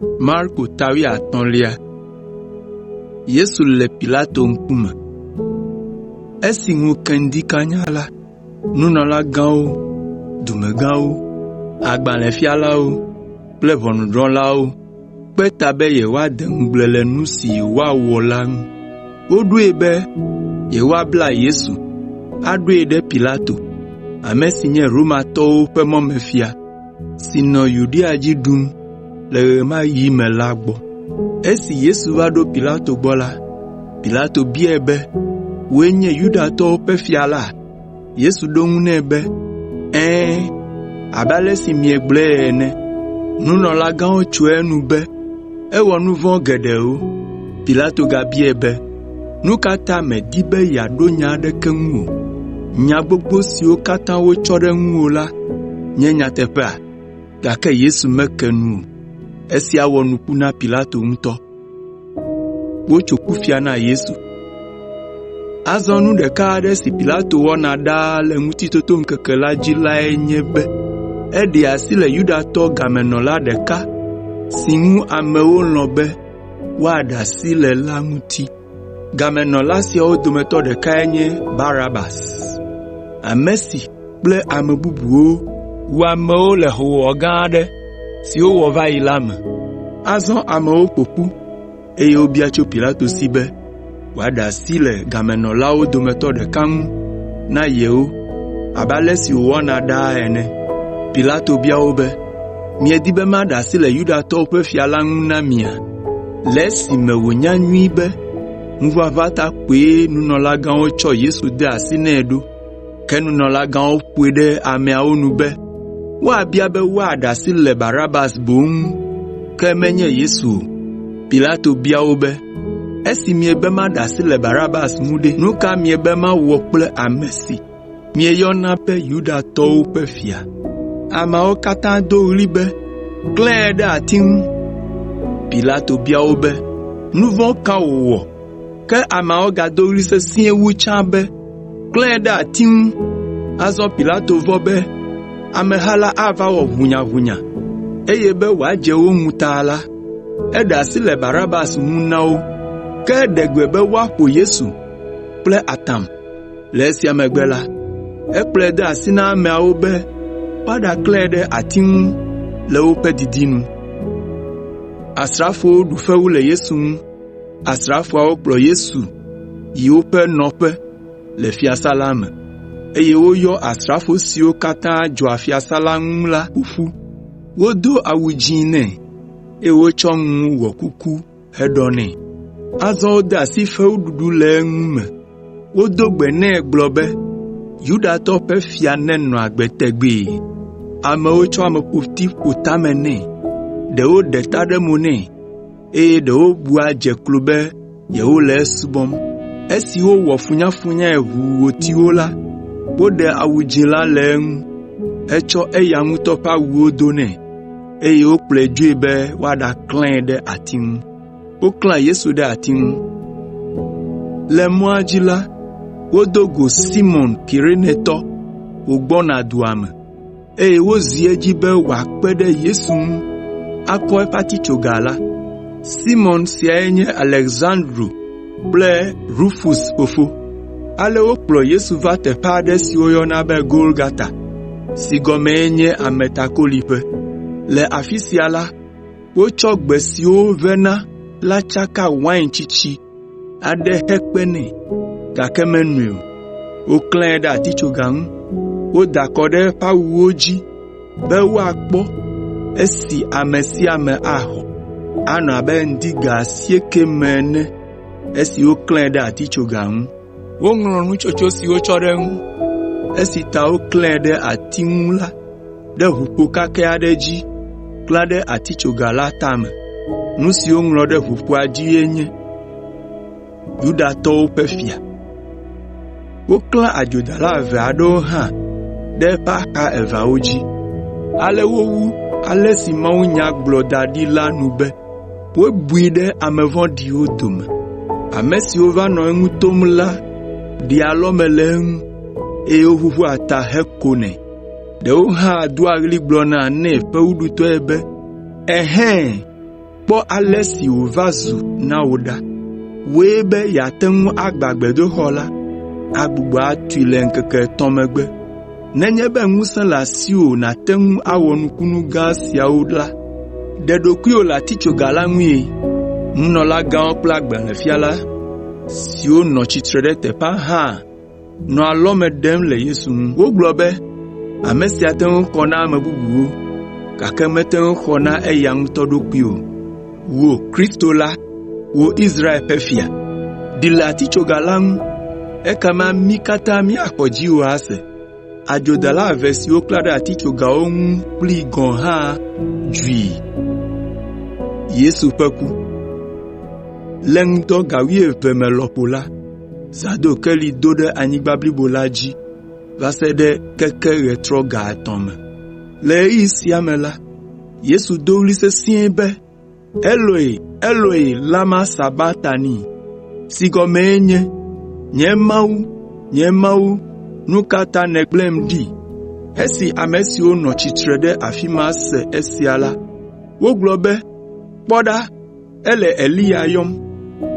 Marko tawi atɔ̃lia. Yesu le Pilato ŋkume. Esi ŋu keŋdi kanya la, nunɔlagãwo, dumegãwo, agbalẽfialawo kple ʋɔnudrɔ̃lawo kpe ta be yewoade ŋugble le nu si yewoawɔ la ŋu. Woɖoe be yewoabla Yesu aɖoe ɖe Pilato, ame si nye Romatɔwo ƒe mɔmefia, si nɔ Yudea dzi ɖum le ɣe ma ɣi me la gbɔ. Esi Yesu va ɖo Pilato gbɔ la, Pilato biae be, "Woe nye Yudatɔwo ƒe fia la?" Yesu ɖo ŋu nɛ be, abe ale si miegblɔe ene." Nunɔlagãwo tso enu be ewɔ nu vɔ̃ geɖewo. Pilato gabiae be, "Nu ka ta mèdi be yeaɖo nya aɖeke ŋu o? Nya gbogbo siwo katã wotsɔ ɖe ŋuwò la nye nyateƒea?" Gake Yesu meke nu o. Esia wɔ nuku na Pilato ŋutɔ. Wotso kufia na Yesu. Azɔ nu ɖeka aɖe si Pilato wɔna ɖaa le ŋutitotoŋkeke la dzi lae nye be eɖe asi le Yudatɔ gamenɔla ɖeka si ŋu amewo lɔ̃ be woaɖe asi le la ŋuti. Gamenɔla siawo dometɔ ɖekae nye Barabas, ame si kple ame bubuwo wu amewo le hoowɔwɔ gã aɖe si wowɔ va yi la me. Azɔ amewo ƒoƒu eye wobia tso Pilato si be wòaɖe asi le gamenɔlawo dometɔ ɖeka ŋu na yewo abe ale si wòwɔna ɖaa ene. Pilato bia wo be, "Miedi be maɖe asi le Yudatɔwo ƒe fia la ŋu na mia?" Le esime wònya nyui be ŋuʋaʋã ta koe nunɔlagãwo tsɔ Yesu de asi nɛ ɖo, ke nunɔlagãwo ƒoe ɖe ameawo nu be woabia be woaɖe asi le Barabas boŋ, ke menye Yesu o. Pilato bia wo be, "Esi miebe maɖe asi le Barabas ŋu ɖe, nu ka miebe mawɔ kple ame si mieyɔna be Yudatɔwo ƒe fia?" Ameawo katã do ɣli be, "Klãe ɖe ati ŋu." Pilato bia wo be, "Nu vɔ̃ ka wòwɔ?" Ke ameawo gado ɣli sesĩe wu tsã be, "Klãe ɖe ati ŋu." Azɔ Pilato vɔ be ameha la ava wɔ ʋunyaʋunya, eye be wòadze wo ŋuta la, eɖe asi le Barabas ŋu na wo, ke eɖe gbe be woaƒo Yesu kple atam. Le esia megbe la, ekplɔe de asi na ameawo be woaɖaklãe ɖe ati ŋu le woƒe didinu. Asrafowo ɖu fewu le Yesu ŋu. Asrafoawo kplɔ Yesu yi woƒe nɔƒe le fiasã la me, eye woyɔ asrafo siwo katã dzɔa fiasã la ŋu la ƒoƒu. Wodo awu dzĩ nɛ, eye wotsɔ ŋu wɔ kuku heɖɔ nɛ. Azɔ wode asi fewuɖuɖu le eŋu me. Wodo gbe nɛ gblɔ be Yudatɔ ƒe fia nenɔ agbe tegbee. Amewo tsɔ ameƒoti ƒo tame nɛ, ɖewo ɖe ta ɖe mo nɛ, eye ɖewo bua dze klo be yewole esubɔm. Esi wowɔ funyafunyae ʋuotiwo la, woɖe awu dzĩ la le eŋu, hetsɔ eya ŋutɔ ƒe awuwo do nɛ, eye wokplɔe dzoe be woaɖaklãe ɖe ati ŋu. Woklã Yesu ɖe ati ŋu. Le mɔa dzi la, wodo go Simon Kirenetɔ wògbɔna dua me, eye wozi edzi be wòakpe ɖe Yesu ŋu akɔ eƒe atitsoga la. Simon siae nye Alexandro kple Rufus fofo. Ale wokplɔ Yesu va teƒe aɖe si woyɔna be Golgata, si gɔmee nye ametakoliƒe. Le afi sia la, wotsɔ gbe siwo vena la tsaka wain tsitsi aɖe hekpe nɛ, gake menoe o. Woklãe ɖe atitsoga ŋu. Woda kɔ ɖe eƒe awuwo dzi be woakpɔ esi ame sia ame axɔ. Anɔ abe ŋdi ga 9 me ene esi woklãe ɖe atitsoga ŋu. Woŋlɔ nutsotso si wotsɔ ɖe ŋu. Esi ta woklãe ɖe ati ŋu la, ɖe ʋuƒo kakɛ aɖe dzi, klã ɖe atitsoga la tame. Nu si woŋlɔ ɖe ʋuƒoa dzi nye Yudatɔwo ƒe fia. Woklã adzodala 2 aɖewo hã ɖe eƒe axa eveawo dzi. Ale wowu ale si mawunya gblɔ da ɖi la nu be wobui ɖe ame vɔ̃ɖiwo dome. Ame siwo va nɔ eŋu tom la ɖi alɔme le eŋu, eye woʋuʋua ta hekonɛ. Ɖewo hã doa ɣli gblɔna nɛ fewuɖutɔe be, kpɔ ale si wòva zu na wò ɖa. Woe be yeate ŋu agbã gbedoxɔ la, agbugbɔ atui le ŋkeke 3 megbe. Nenye be ŋusẽ le asiwò nàte ŋu awɔ nukunu gã siawo la, ɖe ɖokuiwò le atitsoga la ŋue. Nunɔlagãwo kple agbalẽfiala siwo nɔ tsitre ɖe teƒea hã nɔ alɔme ɖem le Yesu ŋu. Wogblɔ be ame sia te ŋu xɔ na ame bubuwo, gake mete ŋu xɔ na eya ŋutɔ ɖokui o. Wo Kristo la, wo Israel ƒe fia, ɖi le atitsoga la ŋu, ekema mí katã míaxɔ dziwò ase. Adzodala eve siwo klã ɖe atitsogawo ŋu kpli gɔ̃ hã dzui. Yesu ƒe ku. Le ŋdɔ ga 12 me lɔƒo la, zã do keli do ɖe anyigba blibo la dzi va se ɖe keke ɣetrɔ ga 3 me. Le ɣeyiɣi sia me la, Yesu do ɣli sesĩe be Eloi, Eloi, lama sabatani, si gɔmee nye nye Mawu, nu ka ta nègblẽm ɖi? Esi ame siwo nɔ tsitre ɖe afi ma se esia la, wogblɔ be, kpɔ ɖa, ele Elia yɔm.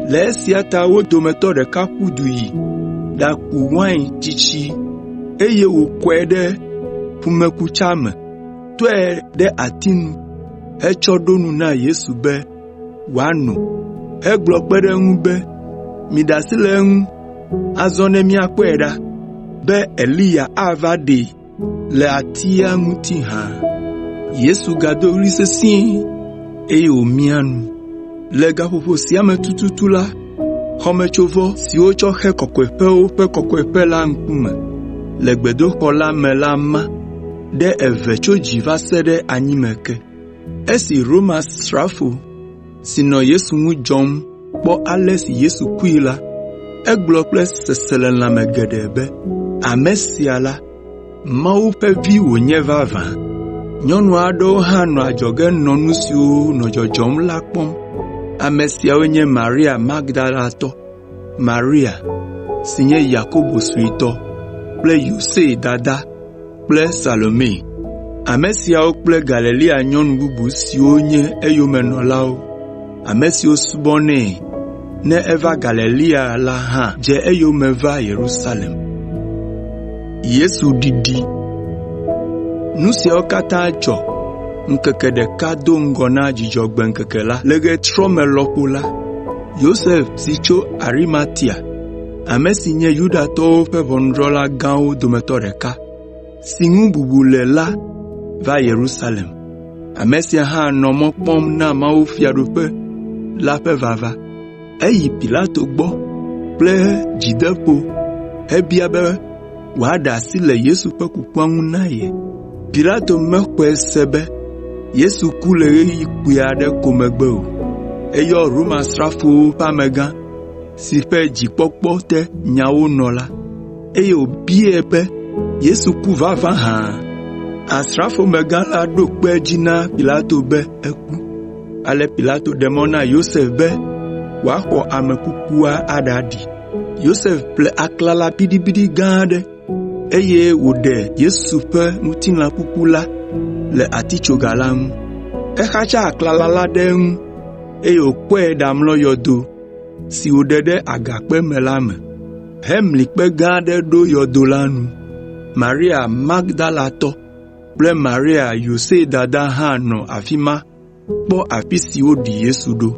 Le esia ta wo dometɔ ɖeka ƒu du yi ɖaku wain tsitsi, eye wòkɔe ɖe ƒumekutsa me, tɔe ɖe ati nu, hetsɔ ɖo nu na Yesu be wòano. Egblɔ kpe ɖe eŋu be, miɖe asi le eŋu, azɔ ne míakpɔe ɖa, be Elia ava ɖee le atia ŋuti hã. Yesu gado ɣli sesĩe, eye wòmia nu. Le gaƒoƒo sia me tututu la, xɔmetsovɔ siwo tsɔ xe kɔkɔeƒewo ƒe kɔkɔeƒe la ŋkume le gbedoxɔ la me la ma ɖe 2 tso dzi va se ɖe anyime ke. Esi Roma srafo si nɔ Yesu ŋu dzɔm kpɔ ale si Yesu kui la, egblɔ kple seselelãme geɖe be ame sia la, Mawu ƒe vi wònye vavã. Nyɔnu aɖewo hã nɔ adzɔge nɔ nu siwo nɔ dzɔdzɔm la kpɔm. Ame siawo nye Maria Magdalatɔ, Maria si nye Yakobo suetɔ kple Yose dada kple Salome. Ame siawo kple Galilea nyɔnu bubu siwo nye eyomenɔlawo, ame siwo subɔnɛ ne eva Galilea la hã dze eyome va Yerusalem. Yesu ɖiɖi. Nu siawo katã dzɔ ŋkeke ɖeka do ŋgɔ na Dzudzɔgbe ŋkeke la. Le ɣetrɔ me lɔƒo la, Yosef si tso Arimatia, ame si nye Yudatɔwo ƒe ʋɔnudrɔ̃la gãwo dometɔ ɖeka, si ŋu bubu le la, va Yerusalem. Ame sia hã nɔ mɔ kpɔm na mawufiaɖuƒe la ƒe vava. Eyi Pilato gbɔ kple dzideƒo hebia be wòaɖe asi le Yesu ƒe kukua ŋu na ye. Pilato mexɔe se be Yesu ku le ɣeyiɣi kpui aɖe ko megbe o. Eyɔ Romasrafowo ƒe amegã si ƒe dzikpɔkpɔ te nyawo nɔ la, eye wòbiae be Yesu ku vavã hã. Asrafo megã la ɖo kpe dzi na Pilato be eku. Ale Pilato ɖe mɔ na Yosef be wòaxɔ ame kukua aɖaɖi. Yosef ƒle aklala biɖibiɖi gã aɖe, eye wòɖe Yesu ƒe ŋutilã kuku la le atitsoga la ŋu. Exatsa aklala la ɖe eŋu, eye wòkɔe ɖamlɔ yɔdo si wòɖe ɖe agakpe me la me, hemli kpe gã aɖe ɖo yɔdo la nu. Maria Magdalatɔ kple Maria Yose dada hã nɔ afi ma kpɔ afi si woɖi Yesu ɖo.